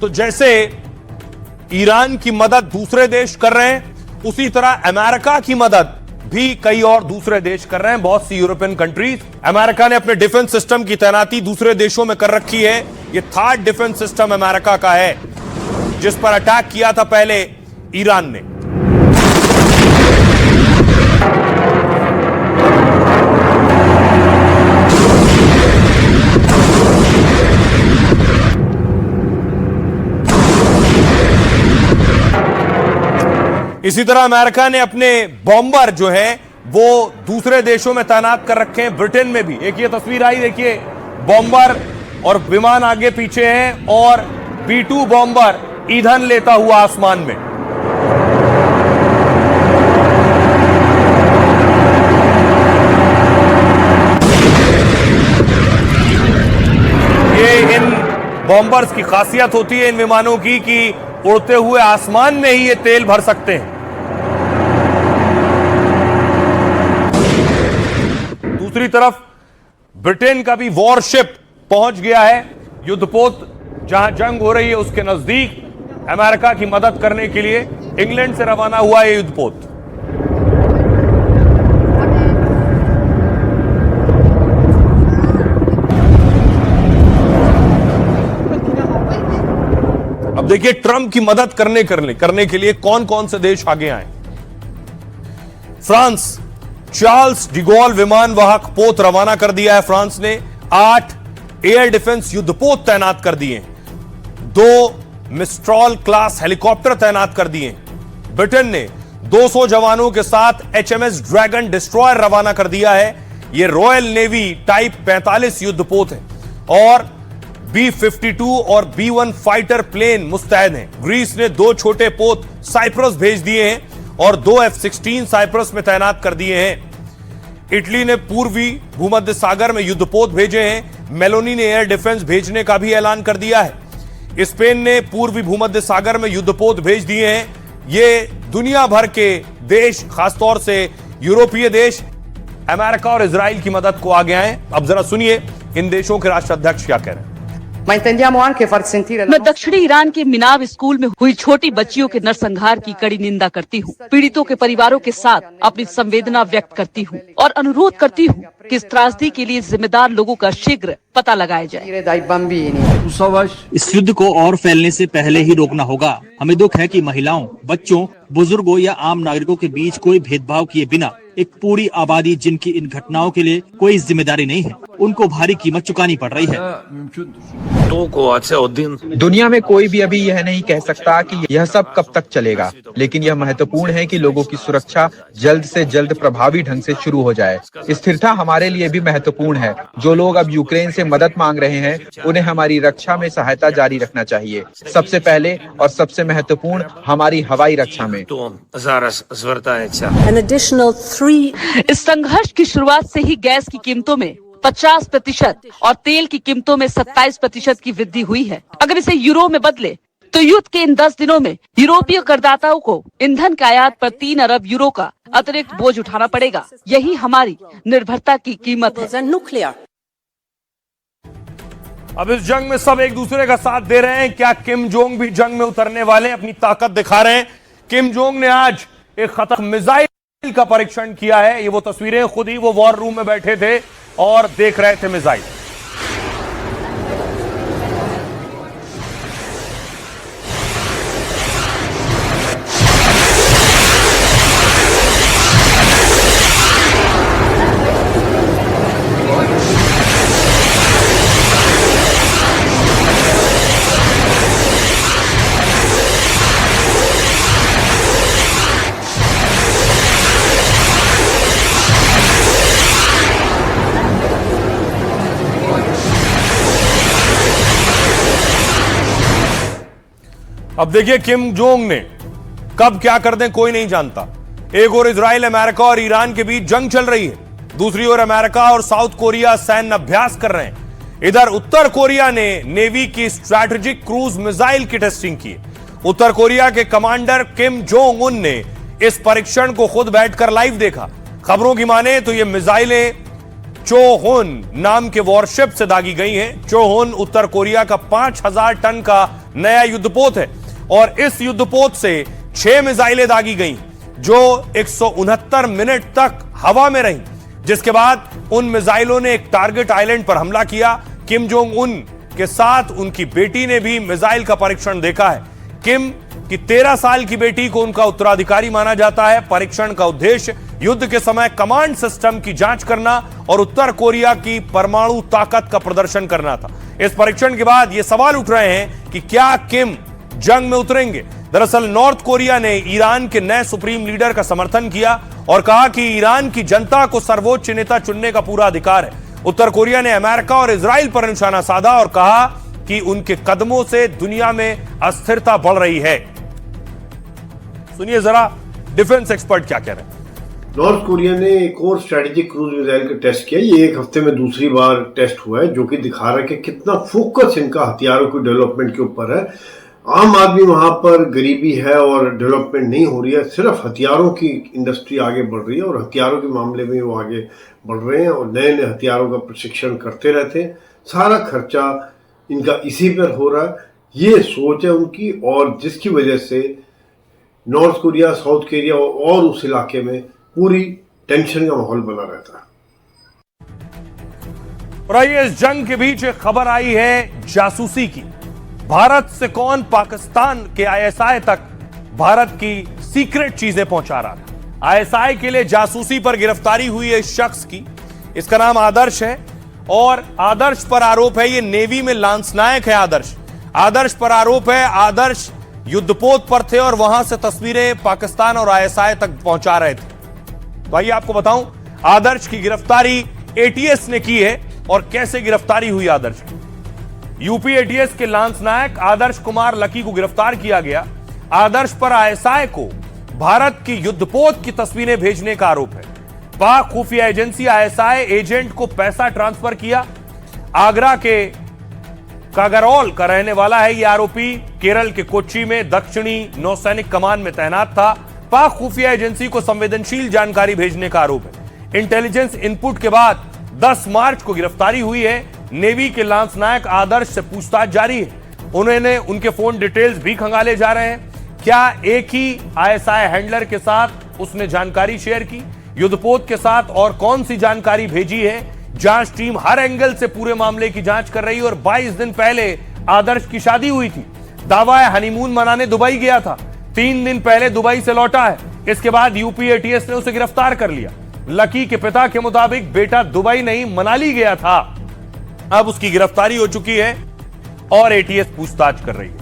तो जैसे ईरान की मदद दूसरे देश कर रहे हैं, उसी तरह अमेरिका की मदद भी कई और दूसरे देश कर रहे हैं। बहुत सी यूरोपियन कंट्रीज, अमेरिका ने अपने डिफेंस सिस्टम की तैनाती दूसरे देशों में कर रखी है। यह थर्ड डिफेंस सिस्टम अमेरिका का है, जिस पर अटैक किया था पहले ईरान ने। इसी तरह अमेरिका ने अपने बॉम्बर जो है वो दूसरे देशों में तैनात कर रखे हैं, ब्रिटेन में भी। एक ये तस्वीर आई, देखिए, बॉम्बर और विमान आगे पीछे हैं और B-2 बॉम्बर ईंधन लेता हुआ आसमान में। ये इन बॉम्बर्स की खासियत होती है इन विमानों की कि उड़ते हुए आसमान में ही ये तेल भर सकते हैं। दूसरी तरफ ब्रिटेन का भी वॉरशिप पहुंच गया है युद्धपोत जहां जंग हो रही है उसके नजदीक। अमेरिका की मदद करने के लिए इंग्लैंड से रवाना हुआ है युद्धपोत। अब देखिए ट्रंप की मदद करने के लिए कौन कौन से देश आगे आए। फ्रांस, चार्ल्स डिगोल विमान वाहक पोत रवाना कर दिया है फ्रांस ने। 8 एयर डिफेंस युद्धपोत तैनात कर दिए, 2 मिस्ट्रॉल क्लास हेलीकॉप्टर तैनात कर दिए। ब्रिटेन ने 200 जवानों के साथ HMS ड्रैगन डिस्ट्रॉयर रवाना कर दिया है। यह रॉयल नेवी टाइप 45 युद्धपोत है और B-52 और B-1 फाइटर प्लेन मुस्तैद हैं। ग्रीस ने 2 छोटे पोत साइप्रस भेज दिए हैं और 2 F-16 साइप्रस में तैनात कर दिए हैं। इटली ने पूर्वी भूमध्य सागर में युद्धपोत भेजे हैं। मेलोनी ने एयर डिफेंस भेजने का भी ऐलान कर दिया है। स्पेन ने पूर्वी भूमध्य सागर में युद्धपोत भेज दिए हैं। ये दुनिया भर के देश, खासतौर से यूरोपीय देश, अमेरिका और इजराइल की मदद को आगे आए। अब जरा सुनिए इन देशों के राष्ट्राध्यक्ष क्या कह रहे हैं। मैं दक्षिणी ईरान के मिनाव स्कूल में हुई छोटी बच्चियों के नरसंहार की कड़ी निंदा करती हूँ। पीड़ितों के परिवारों के साथ अपनी संवेदना व्यक्त करती हूँ और अनुरोध करती हूँ कि इस त्रासदी के लिए जिम्मेदार लोगों का शीघ्र पता लगाया जाए। इस युद्ध को और फैलने से पहले ही रोकना होगा। हमें दुख है कि महिलाओं, बच्चों, बुजुर्गों या आम नागरिकों के बीच कोई भेदभाव किए बिना एक पूरी आबादी जिनकी इन घटनाओं के लिए कोई जिम्मेदारी नहीं है, उनको भारी कीमत चुकानी पड़ रही है। दुनिया में कोई भी अभी यह नहीं कह सकता कि यह सब कब तक चलेगा, लेकिन यह महत्वपूर्ण है कि लोगों की सुरक्षा जल्द से जल्द प्रभावी ढंग से शुरू हो जाए। स्थिरता हमारे लिए भी महत्वपूर्ण है। जो लोग अब यूक्रेन से मदद मांग रहे हैं, उन्हें हमारी रक्षा में सहायता जारी रखना चाहिए। सबसे पहले और सबसे महत्वपूर्ण हमारी हवाई रक्षा में। इस संघर्ष की शुरुआत से ही गैस की कीमतों में 50% और तेल की कीमतों में 27% की वृद्धि हुई है। अगर इसे यूरो में बदले तो युद्ध के इन 10 दिनों में यूरोपीय करदाताओं को ईंधन के आयात पर 3 अरब यूरो का अतिरिक्त बोझ उठाना पड़ेगा। यही हमारी निर्भरता की कीमत है। अब इस जंग में सब एक दूसरे का साथ दे रहे हैं। क्या किम जोंग भी जंग में उतरने वाले हैं, अपनी ताकत दिखा रहे हैं? किम जोंग ने आज एक खतरनाक मिसाइल का परीक्षण किया है। ये वो तस्वीरें, खुद ही वो वॉर रूम में बैठे थे और देख रहे थे मिसाइल। अब देखिए किम जोंग ने कब क्या कर दें कोई नहीं जानता। एक ओर इजराइल, अमेरिका और ईरान के बीच जंग चल रही है, दूसरी ओर अमेरिका और साउथ कोरिया सैन्य अभ्यास कर रहे हैं। इधर उत्तर कोरिया ने नेवी की स्ट्रैटेजिक क्रूज मिसाइल की टेस्टिंग की। उत्तर कोरिया के कमांडर किम जोंग उन ने इस परीक्षण को खुद बैठकर लाइव देखा। खबरों की माने तो ये मिसाइलें चोहोन नाम के वॉरशिप से दागी गई हैं। चोहोन उत्तर कोरिया का 5000 टन का नया युद्धपोत है और इस युद्धपोत से 6 मिसाइलें दागी गई जो 169 मिनट तक हवा में रहीं, जिसके बाद उन मिसाइलों ने एक टारगेट आइलैंड पर हमला किया। किम जोंग उन के साथ उनकी बेटी ने भी मिसाइल का परीक्षण देखा है। किम की 13 साल की बेटी को उनका उत्तराधिकारी माना जाता है। परीक्षण का उद्देश्य युद्ध के समय कमांड सिस्टम की जांच करना और उत्तर कोरिया की परमाणु ताकत का प्रदर्शन करना था। इस परीक्षण के बाद यह सवाल उठ रहे हैं कि क्या किम जंग में उतरेंगे। दरअसल नॉर्थ कोरिया ने ईरान के नए सुप्रीम लीडर का समर्थन किया और कहा कि ईरान की जनता को सर्वोच्च नेता चुनने का पूरा अधिकार है। उत्तर कोरिया ने अमेरिका और इजराइल पर निशाना साधा और कहा कि उनके कदमों से दुनिया में अस्थिरता बढ़ रही है। सुनिए जरा डिफेंस एक्सपर्ट क्या कह रहे हैं। नॉर्थ कोरिया ने एक और स्ट्रेटेजिक क्रूज मिसाइल का टेस्ट किया। ये एक हफ्ते में दूसरी बार टेस्ट हुआ है, जो कि दिखा रहा है कि कितना फोकस इनका हथियारों की डेवलपमेंट के ऊपर है। आम आदमी वहां पर गरीबी है और डेवलपमेंट नहीं हो रही है, सिर्फ हथियारों की इंडस्ट्री आगे बढ़ रही है और हथियारों के मामले में वो आगे बढ़ रहे हैं और नए नए हथियारों का प्रशिक्षण करते रहते हैं। सारा खर्चा इनका इसी पर हो रहा है। ये सोच है उनकी और जिसकी वजह से नॉर्थ कोरिया, साउथ कोरिया और उस इलाके में पूरी टेंशन का माहौल बना रहता है। और इस जंग के बीच एक खबर आई है जासूसी की। भारत से कौन पाकिस्तान के आईएसआई तक भारत की सीक्रेट चीजें पहुंचा रहा था। आईएसआई के लिए जासूसी पर गिरफ्तारी हुई है इस शख्स की। इसका नाम आदर्श है और आदर्श पर आरोप है, ये नेवी में लांस नायक है। आदर्श पर आरोप है, आदर्श युद्धपोत पर थे और वहां से तस्वीरें पाकिस्तान और आईएसआई तक पहुंचा रहे थे। भाई आपको बताऊं, आदर्श की गिरफ्तारी एटीएस ने की है और कैसे गिरफ्तारी हुई आदर्श की। यूपी एटीएस के लांस नायक आदर्श कुमार लकी को गिरफ्तार किया गया। आदर्श पर आईएसआई को भारत की युद्धपोत की तस्वीरें भेजने का आरोप है। पाक खुफिया एजेंसी आईएसआई एजेंट को पैसा ट्रांसफर किया। आगरा के कागरौल का रहने वाला है यह आरोपी। केरल के कोच्चि में दक्षिणी नौसैनिक कमान में तैनात था। पाक खुफिया एजेंसी को संवेदनशील जानकारी भेजने का आरोप है। इंटेलिजेंस इनपुट के बाद 10 मार्च को गिरफ्तारी हुई है। नेवी के लांस नायक आदर्श से पूछताछ जारी है। उनके फोन डिटेल्स भी खंगाले जा रहे हैं। क्या एक ही आईएसआई हैंडलर के साथ उसने जानकारी शेयर की, युद्धपोत के साथ और कौन सी जानकारी भेजी है। जांच टीम हर एंगल से पूरे मामले की जांच कर रही है। और 22 दिन पहले आदर्श की शादी हुई थी। दावा है हनीमून मनाने दुबई गया था। 3 दिन पहले दुबई से लौटा है। इसके बाद यूपी एटीएस ने उसे गिरफ्तार कर लिया। लकी के पिता के मुताबिक बेटा दुबई नहीं मनाली गया था। अब उसकी गिरफ्तारी हो चुकी है और एटीएस पूछताछ कर रही है।